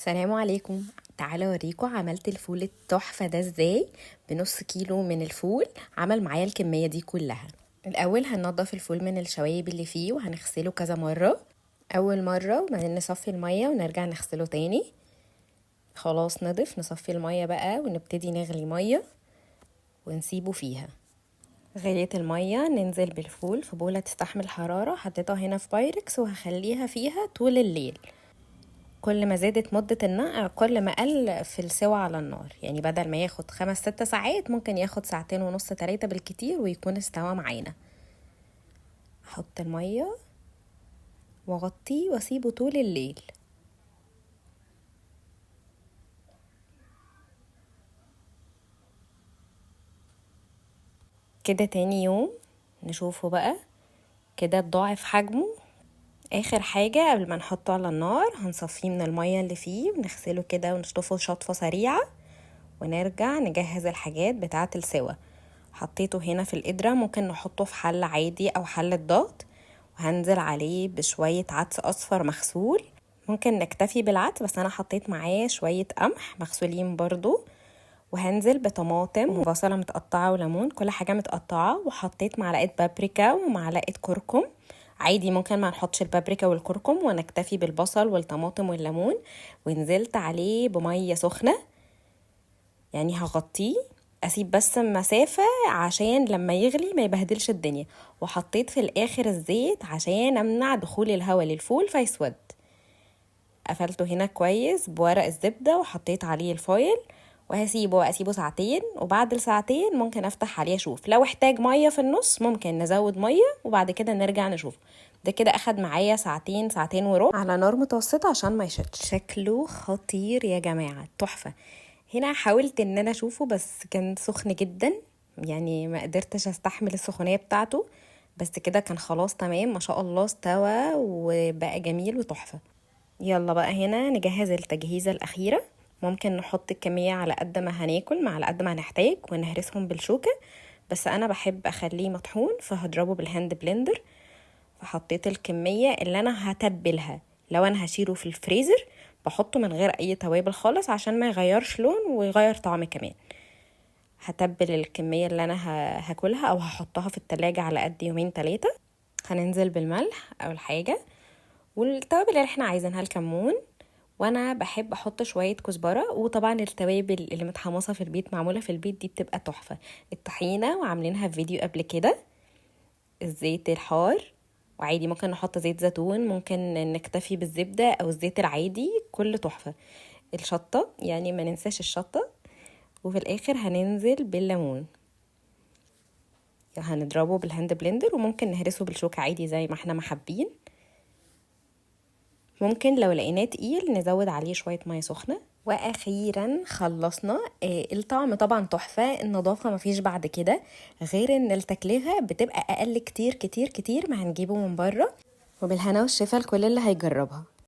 السلام عليكم. تعالوا اوريكم عملت الفول التحفه ده ازاي. بنص كيلو من الفول عمل معايا الكميه دي كلها. الاول هننضف الفول من الشوايب اللي فيه وهنغسله كذا مره. اول مره وبعدين نصفي الميه ونرجع نغسله تاني. خلاص نضف نصفي الميه بقى ونبتدي نغلي ميه ونسيبه فيها. غليت الميه ننزل بالفول في بوله تستحمل حراره، حطيتها هنا في بايركس وهخليها فيها طول الليل. كل ما زادت مدة النقع كل ما قل في السوا على النار، يعني بدل ما ياخد 5-6 ساعات ممكن ياخد 2.5 3 بالكتير ويكون استوى معانا. احط المية واغطيه واسيبه طول الليل. كده تاني يوم نشوفه بقى كده اتضاعف حجمه. اخر حاجة قبل ما نحطه على النار هنصفيه من المية اللي فيه ونغسله كده ونشطفه شطفة سريعة ونرجع نجهز الحاجات بتاعة السوا. حطيته هنا في القدرة، ممكن نحطه في حل عادي او حلة ضغط، وهنزل عليه بشوية عدس اصفر مغسول. ممكن نكتفي بالعدس بس انا حطيت معاه شوية قمح مغسولين برضو، وهنزل بطماطم وبصلة متقطعة وليمون، كل حاجة متقطعة، وحطيت معلقة بابريكا ومعلقة كركم. عادي ممكن ما نحطش البابريكا والكركم ونكتفي بالبصل والطماطم والليمون. ونزلت عليه بمية سخنة، يعني هغطيه اسيب بس مسافة عشان لما يغلي ما يبهدلش الدنيا. وحطيت في الاخر الزيت عشان امنع دخول الهواء للفول فيسود. قفلته هنا كويس بورق الزبدة وحطيت عليه الفويل وهسيبه 2 ساعات، وبعد الساعتين ممكن افتح عليه اشوف لو احتاج مية في النص ممكن نزود مية وبعد كده نرجع نشوف. ده كده اخد معايا 2 وربع على نار متوسطة عشان ما يشتش. شكله خطير يا جماعة، تحفة. هنا حاولت ان انا اشوفه بس كان سخن جدا، يعني ما قدرتش استحمل السخونية بتاعته، بس كده كان خلاص تمام ما شاء الله استوى وبقى جميل وتحفة. يلا بقى هنا نجهز التجهيزة الأخيرة. ممكن نحط الكمية على قد ما هناكل على قد ما هنحتاج ونهرسهم بالشوكة، بس أنا بحب أخليه مطحون فهضربه بالهاند بلندر. فحطيت الكمية اللي أنا هتبلها. لو أنا هشيله في الفريزر بحطه من غير أي توابل خالص عشان ما يغيرش لون ويغير طعم كمان. هتبل الكمية اللي أنا هاكلها أو هحطها في التلاجة على قد 2-3. هننزل بالملح أول حاجة، والتوابل اللي احنا عايزينها الكمون، وانا بحب احط شويه كزبره، وطبعا التوابل اللي متحمصه في البيت معموله في البيت دي بتبقى تحفه. الطحينه وعاملينها في فيديو قبل كده. الزيت الحار، وعادي ممكن نحط زيت زيتون، ممكن نكتفي بالزبده او الزيت العادي، كل تحفه. الشطه يعني ما ننساش الشطه. وفي الاخر هننزل بالليمون، هنضربه بالهاند بلندر وممكن نهرسه بالشوكه عادي زي ما احنا محبين. ممكن لو لقيناه تقيل نزود عليه شوية مية سخنة. واخيرا خلصنا. الطعم طبعا تحفة، النظافة مفيش بعد كده، غير ان التكلفة بتبقى اقل كتير كتير كتير ما هنجيبه من بره. وبالهنا والشفا لكل اللي هيجربها.